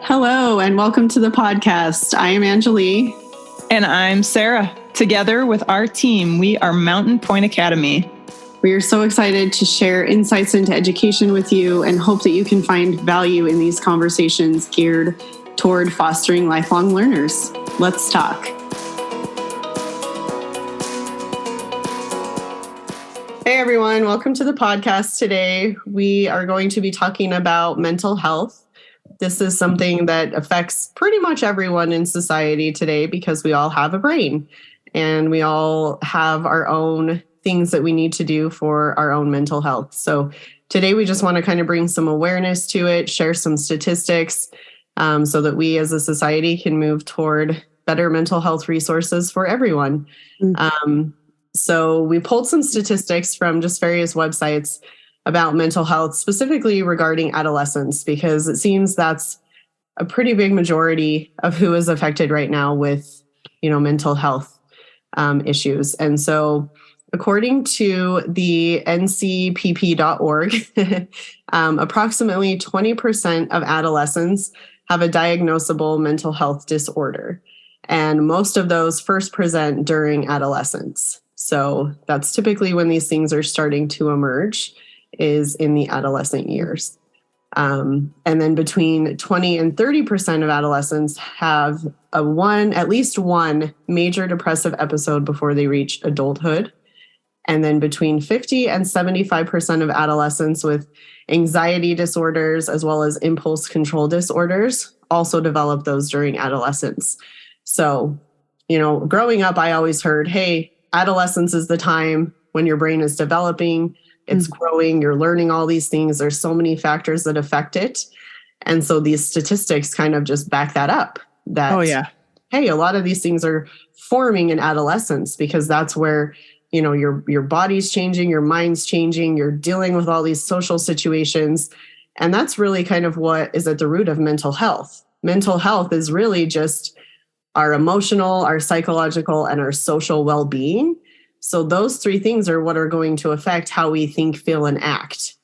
Hello, and welcome to the podcast. I am Angelie. And I'm Sarah. Together with our team, we are Mountain Point Academy. We are so excited to share insights into education with you and hope that you can find value in these conversations geared toward fostering lifelong learners. Let's talk. Hey everyone, welcome to the podcast today. We are going to be talking about mental health. This is something that affects pretty much everyone in society today because we all have a brain and we all have our own things that we need to do for our own mental health. So today we just want to kind of bring some awareness to it, share some statistics so that we as a society can move toward better mental health resources for everyone. So we pulled some statistics from just various websites about mental health, specifically regarding adolescents, because it seems that's a pretty big majority of who is affected right now with, mental health issues. And so according to the ncpp.org, approximately 20% of adolescents have a diagnosable mental health disorder. And most of those first present during adolescence. So that's typically when these things are starting to emerge, is in the adolescent years. And then between 20 and 30% of adolescents have at least one major depressive episode before they reach adulthood. And then between 50 and 75% of adolescents with anxiety disorders, as well as impulse control disorders, also develop those during adolescence. So, growing up, I always heard, hey, adolescence is the time when your brain is developing. It's growing, you're learning all these things. There's so many factors that affect it. And so these statistics kind of just back that up. Hey, a lot of these things are forming in adolescence because that's where, your body's changing, your mind's changing, you're dealing with all these social situations. And that's really kind of what is at the root of mental health. Mental health is really just our emotional, our psychological, and our social well-being. So those three things are what are going to affect how we think, feel, and act.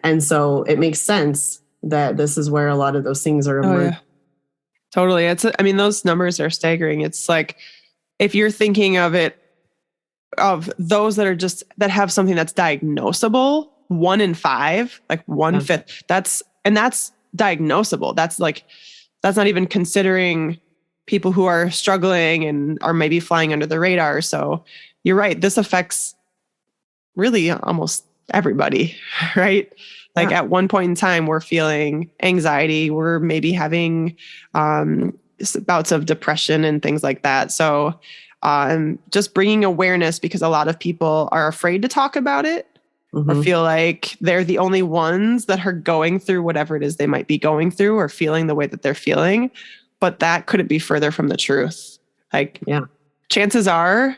And so it makes sense that this is where a lot of those things are emerging. Yeah. Totally. Those numbers are staggering. It's like, if you're thinking of those that have something that's diagnosable, 1 in 5, like 1/5, that's diagnosable. That's not even considering people who are struggling and are maybe flying under the radar. So you're right. This affects really almost everybody, right? Like at one point in time, we're feeling anxiety. We're maybe having bouts of depression and things like that. So just bringing awareness, because a lot of people are afraid to talk about it or feel like they're the only ones that are going through whatever it is they might be going through or feeling the way that they're feeling. But that couldn't be further from the truth. Chances are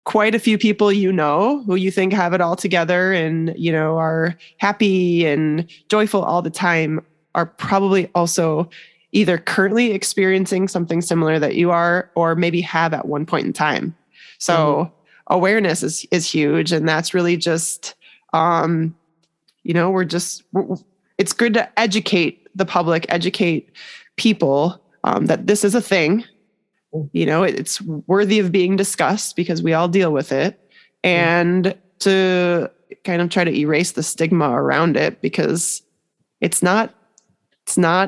quite a few people who you think have it all together and, are happy and joyful all the time are probably also either currently experiencing something similar that you are, or maybe have at one point in time. So awareness is huge. And that's really just, it's good to educate the public, educate people that this is a thing. It's worthy of being discussed because we all deal with it, and to kind of try to erase the stigma around it, because it's not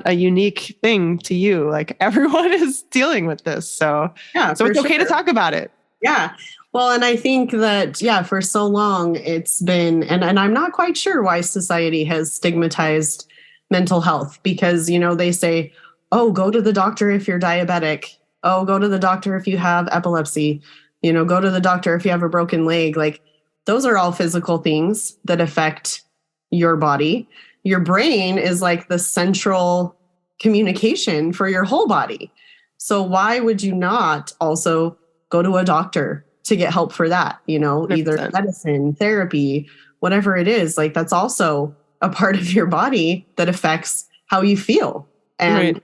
a unique thing to you. Like, everyone is dealing with this. So it's okay to talk about it. Yeah. Well, and I think that, for so long it's been, and I'm not quite sure why society has stigmatized mental health, because, they say, oh, go to the doctor if you're diabetic. Oh, go to the doctor if you have epilepsy, go to the doctor if you have a broken leg. Like, those are all physical things that affect your body. Your brain is like the central communication for your whole body. So why would you not also go to a doctor to get help for that? 100%. Either medicine, therapy, whatever it is, like, that's also a part of your body that affects how you feel. And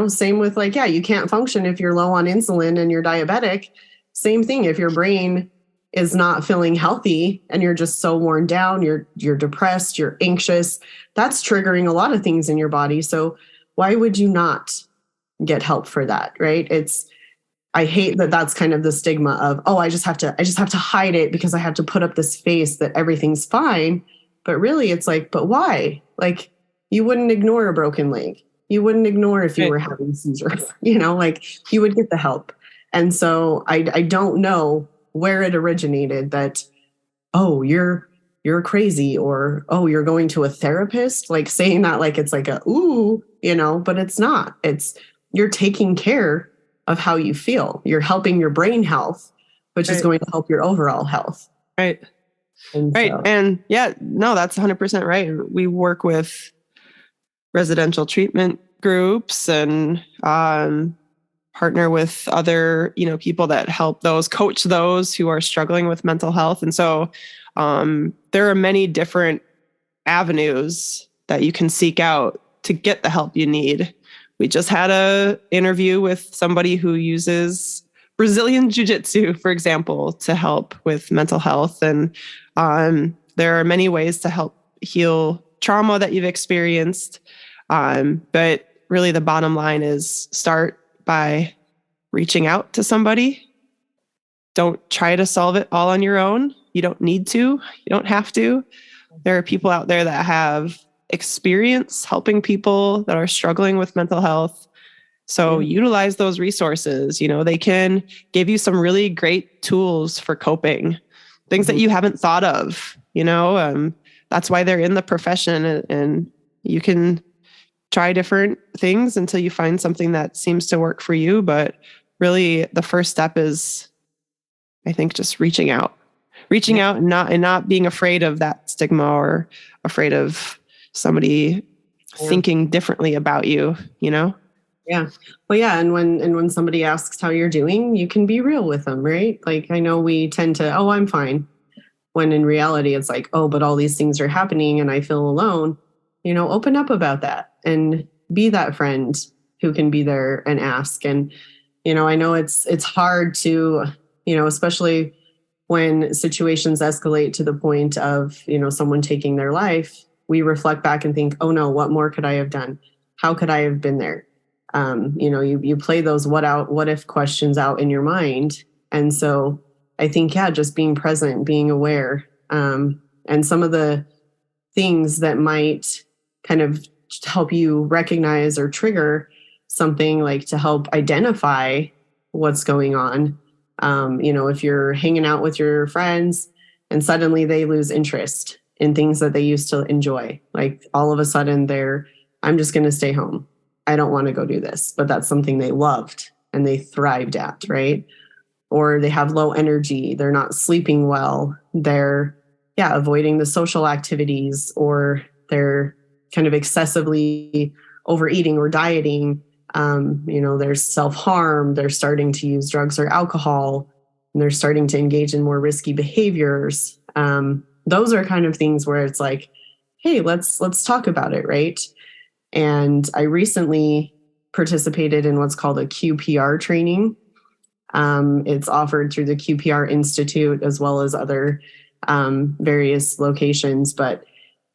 same with you can't function if you're low on insulin and you're diabetic. Same thing. If your brain is not feeling healthy and you're just so worn down, you're depressed, you're anxious, that's triggering a lot of things in your body. So why would you not get help for that? Right. I hate that that's kind of the stigma of, oh, I just have to hide it because I have to put up this face that everything's fine. But really it's like, but why? Like, you wouldn't ignore a broken leg. You wouldn't ignore if you were having seizures, like you would get the help. And so I don't know where it originated that, oh, you're crazy, or, oh, you're going to a therapist, like saying that like it's like a, ooh, but it's not. It's, you're taking care of how you feel. You're helping your brain health, which is going to help your overall health. Right. And yeah, no, that's 100% right. We work with residential treatment groups and partner with other, people that help coach those who are struggling with mental health. And so there are many different avenues that you can seek out to get the help you need. We just had an interview with somebody who uses Brazilian Jiu-Jitsu, for example, to help with mental health. And there are many ways to help heal trauma that you've experienced. But really the bottom line is start by reaching out to somebody. Don't try to solve it all on your own. You don't need to. You don't have to. There are people out there that have experience helping people that are struggling with mental health. So utilize those resources. They can give you some really great tools for coping, things that you haven't thought of. That's why they're in the profession, and you can try different things until you find something that seems to work for you. But really the first step is, I think, just reaching out and not being afraid of that stigma or afraid of somebody thinking differently about you, Yeah. Well, yeah. And when somebody asks how you're doing, you can be real with them, right? Like, I know we tend to, oh, I'm fine. When in reality, it's like, oh, but all these things are happening and I feel alone. Open up about that and be that friend who can be there and ask. And, I know it's hard to, especially when situations escalate to the point of, someone taking their life, we reflect back and think, oh no, what more could I have done? How could I have been there? You play those what if questions out in your mind. And so I think, just being present, being aware, and some of the things that might kind of help you recognize or trigger something, like to help identify what's going on. If you're hanging out with your friends and suddenly they lose interest in things that they used to enjoy, like all of a sudden I'm just going to stay home. I don't want to go do this, but that's something they loved and they thrived at, right? Or they have low energy, they're not sleeping well, they're avoiding the social activities, or they're kind of excessively overeating or dieting. There's self-harm, they're starting to use drugs or alcohol, and they're starting to engage in more risky behaviors. Those are kind of things where it's like, hey, let's talk about it, right? And I recently participated in what's called a QPR training. It's offered through the QPR Institute as well as other various locations. But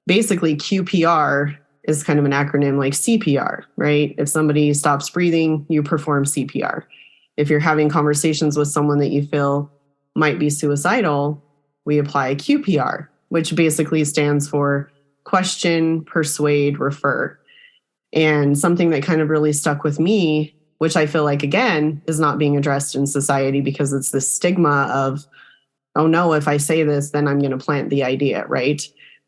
basically, QPR is kind of an acronym like CPR, right? If somebody stops breathing, you perform CPR. If you're having conversations with someone that you feel might be suicidal, we apply QPR, which basically stands for question, persuade, refer. And something that kind of really stuck with me, which I feel like, again, is not being addressed in society because it's the stigma of, oh no, if I say this, then I'm going to plant the idea, right?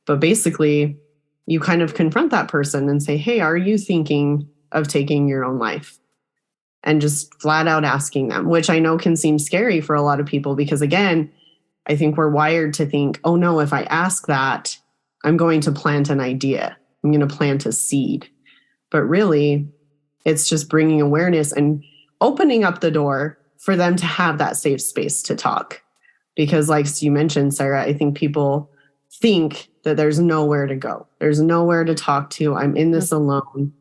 But basically, you kind of confront that person and say, hey, are you thinking of taking your own life? And just flat out asking them, which I know can seem scary for a lot of people because, again, I think we're wired to think, oh no, if I ask that, I'm going to plant an idea. I'm going to plant a seed. But really, it's just bringing awareness and opening up the door for them to have that safe space to talk. Because like you mentioned, Sarah, I think people think that there's nowhere to go. There's nowhere to talk to. I'm in this alone.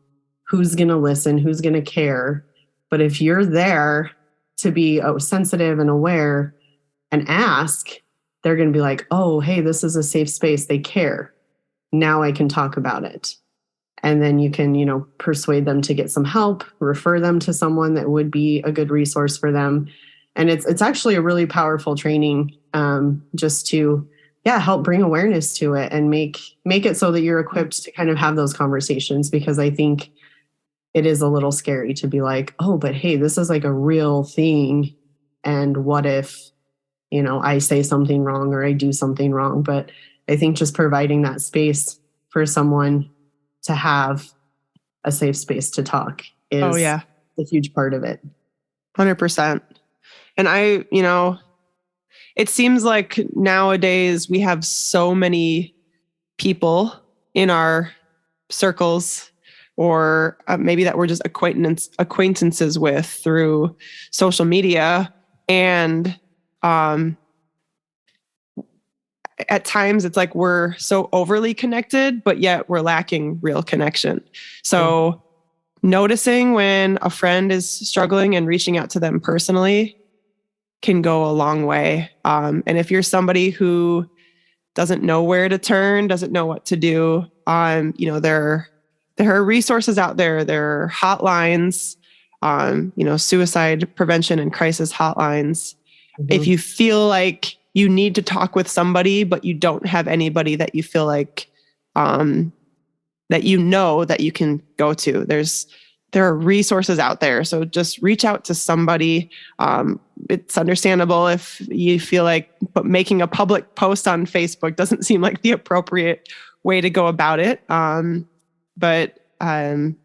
Who's going to listen? Who's going to care? But if you're there to be sensitive and aware and ask, they're going to be like, oh, hey, this is a safe space. They care. Now I can talk about it. And then you can, persuade them to get some help, refer them to someone that would be a good resource for them. And it's actually a really powerful training, just to, help bring awareness to it and make it so that you're equipped to kind of have those conversations, because I think it is a little scary to be like, oh, but hey, this is like a real thing. And what if, I say something wrong or I do something wrong? But I think just providing that space for someone to have a safe space to talk is a huge part of it. 100%. And it seems like nowadays we have so many people in our circles, or maybe that we're just acquaintances with through social media. And at times it's like we're so overly connected, but yet we're lacking real connection. So noticing when a friend is struggling and reaching out to them personally can go a long way. And if you're somebody who doesn't know where to turn, doesn't know what to do, there are resources out there. There are hotlines, suicide prevention and crisis hotlines. Mm-hmm. If you feel like you need to talk with somebody, but you don't have anybody that you feel like, that you can go to, there are resources out there. So just reach out to somebody. It's understandable if you feel like making a public post on Facebook doesn't seem like the appropriate way to go about it. And on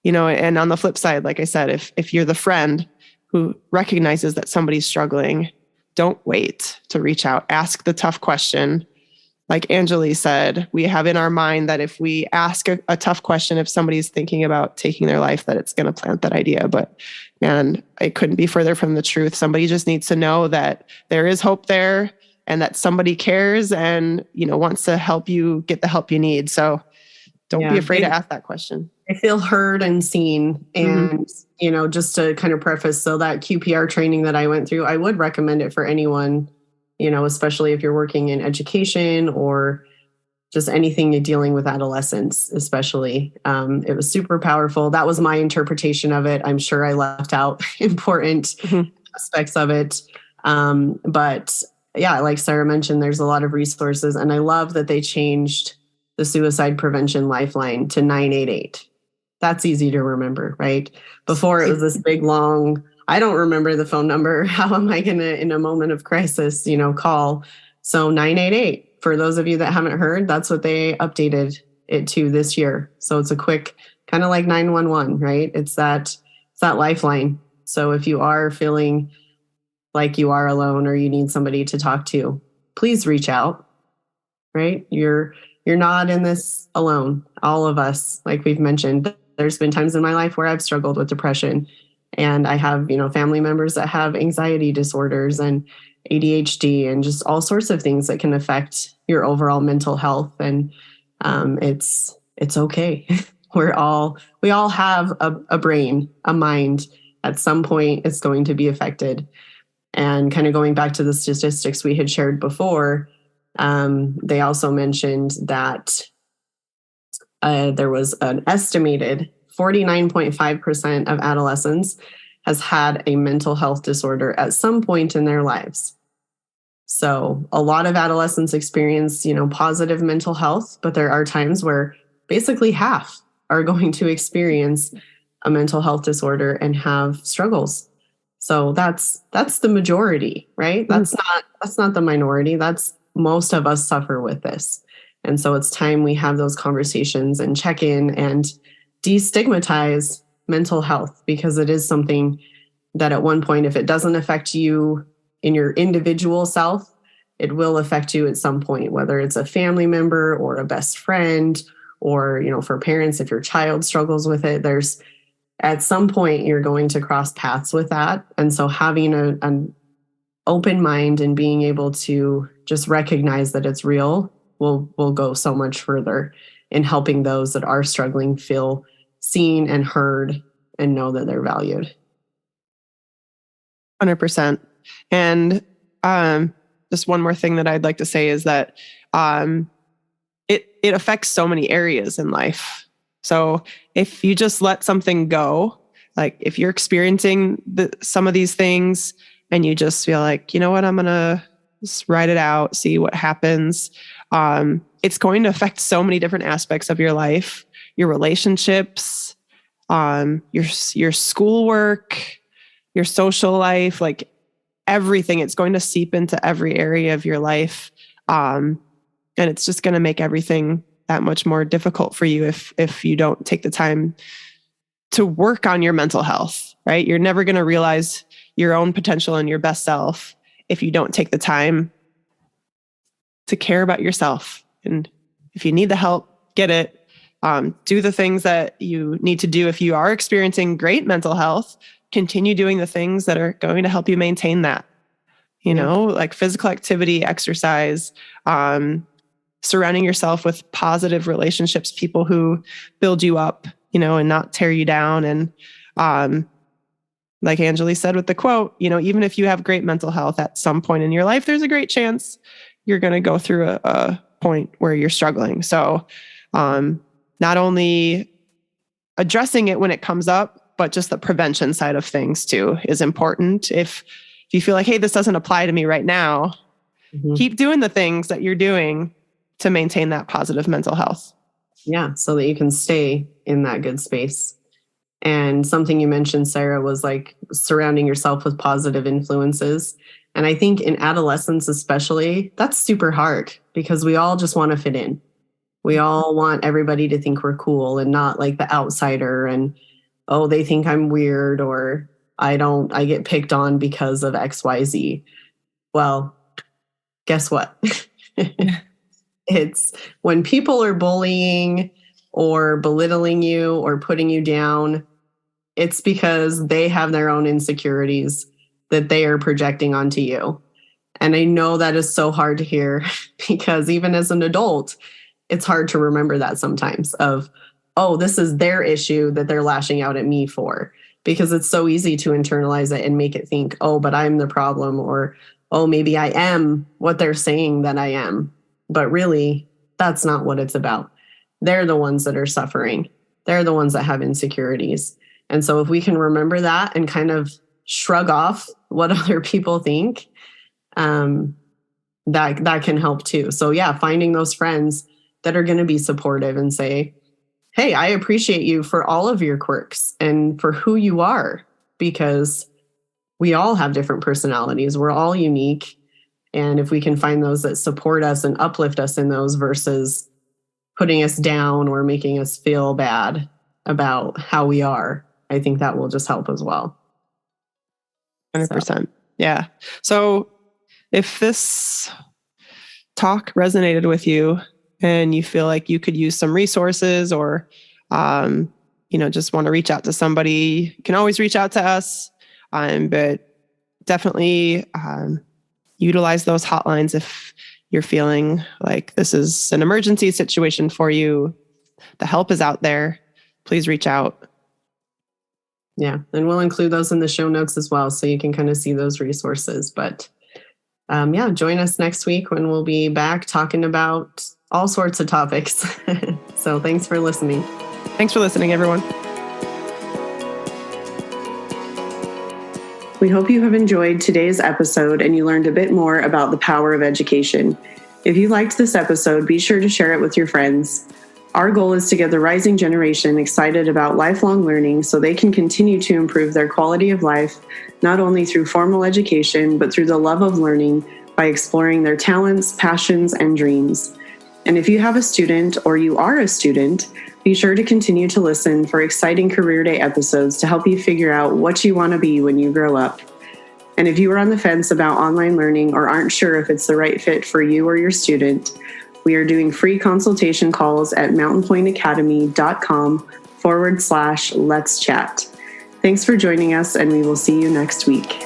the flip side, like I said, if you're the friend who recognizes that somebody's struggling, don't wait to reach out. Ask the tough question. Like Anjali said, we have in our mind that if we ask a tough question, if somebody's thinking about taking their life, that it's going to plant that idea. But man, it couldn't be further from the truth. Somebody just needs to know that there is hope there and that somebody cares and, wants to help you get the help you need. So don't be afraid to ask that question. I feel heard and seen. And, just to kind of preface, so that QPR training that I went through, I would recommend it for anyone, especially if you're working in education or just anything you're dealing with adolescents, especially. It was super powerful. That was my interpretation of it. I'm sure I left out important aspects of it. But yeah, like Sarah mentioned, there's a lot of resources. And I love that they changed the suicide prevention Lifeline to 988. That's easy to remember, right? Before it was this big, long, I don't remember the phone number. How am I going to, in a moment of crisis, call? So 988, for those of you that haven't heard, that's what they updated it to this year. So it's a quick, kind of like 911, right? It's that lifeline. So if you are feeling like you are alone or you need somebody to talk to, please reach out, right? You're not in this alone. All of us, like we've mentioned, there's been times in my life where I've struggled with depression, and I have, family members that have anxiety disorders and ADHD and just all sorts of things that can affect your overall mental health. And it's okay. We all have a brain, a mind. At some point, it's going to be affected. And kind of going back to the statistics we had shared before, they also mentioned that there was an estimated 49.5% of adolescents has had a mental health disorder at some point in their lives. So a lot of adolescents experience, positive mental health, but there are times where basically half are going to experience a mental health disorder and have struggles. So that's the majority, right? That's not the minority. That's most of us suffer with this. And so it's time we have those conversations and check in and destigmatize mental health, because it is something that at one point, if it doesn't affect you in your individual self, it will affect you at some point, whether it's a family member or a best friend, or, for parents, if your child struggles with it, there's at some point you're going to cross paths with that. And so having an open mind and being able to just recognize that it's real will go so much further in helping those that are struggling feel seen and heard and know that they're valued. 100%. And just one more thing that I'd like to say is that it affects so many areas in life. So if you just let something go, like if you're experiencing some of these things and you just feel like, you know what, I'm going to just write it out, see what happens. It's going to affect so many different aspects of your life, your relationships, your schoolwork, your social life, like everything. It's going to seep into every area of your life. And it's just going to make everything that much more difficult for you if you don't take the time to work on your mental health, right? You're never going to realize your own potential and your best self if you don't take the time to care about yourself. And if you need the help, get it. Do the things that you need to do. If you are experiencing great mental health, continue doing the things that are going to help you maintain that. You know, like physical activity, exercise, surrounding yourself with positive relationships, people who build you up, you know, and not tear you down. And like Angeli said with the quote, you know, even if you have great mental health at some point in your life, there's a great chance you're going to go through a point where you're struggling. So not only addressing it when it comes up, but just the prevention side of things too is important. If you feel like, hey, this doesn't apply to me right now, keep doing the things that you're doing to maintain that positive mental health. Yeah, so that you can stay in that good space. And something you mentioned, Sarah, was like surrounding yourself with positive influences. And I think in adolescence especially, that's super hard because we all just want to fit in. We all want everybody to think we're cool and not like the outsider and, oh, they think I'm weird or I get picked on because of XYZ. Well, guess what? It's when people are bullying or belittling you or putting you down, it's because they have their own insecurities that they are projecting onto you. And I know that is so hard to hear because even as an adult, it's hard to remember that sometimes of, oh, this is their issue that they're lashing out at me for, because it's so easy to internalize it and make it think, oh, but I'm the problem, or, oh, maybe I am what they're saying that I am. But really, that's not what it's about. They're the ones that are suffering. They're the ones that have insecurities. And so if we can remember that and kind of shrug off what other people think, that can help too. So yeah, finding those friends that are going to be supportive and say, hey, I appreciate you for all of your quirks and for who you are, because we all have different personalities. We're all unique. And if we can find those that support us and uplift us in those versus putting us down or making us feel bad about how we are, I think that will just help as well. 100%. So. Yeah. So if this talk resonated with you and you feel like you could use some resources or, just want to reach out to somebody, you can always reach out to us. But definitely, utilize those hotlines if you're feeling like this is an emergency situation for you. The help is out there. Please reach out. Yeah, and we'll include those in the show notes as well, so you can kind of see those resources. But join us next week when we'll be back talking about all sorts of topics. So thanks for listening. Thanks for listening, everyone. We hope you have enjoyed today's episode and you learned a bit more about the power of education. If you liked this episode, be sure to share it with your friends. Our goal is to get the rising generation excited about lifelong learning so they can continue to improve their quality of life, not only through formal education, but through the love of learning by exploring their talents, passions, and dreams. And if you have a student or you are a student, be sure to continue to listen for exciting Career Day episodes to help you figure out what you want to be when you grow up. And if you are on the fence about online learning or aren't sure if it's the right fit for you or your student, we are doing free consultation calls at mountainpointacademy.com/let's chat. Thanks for joining us, and we will see you next week.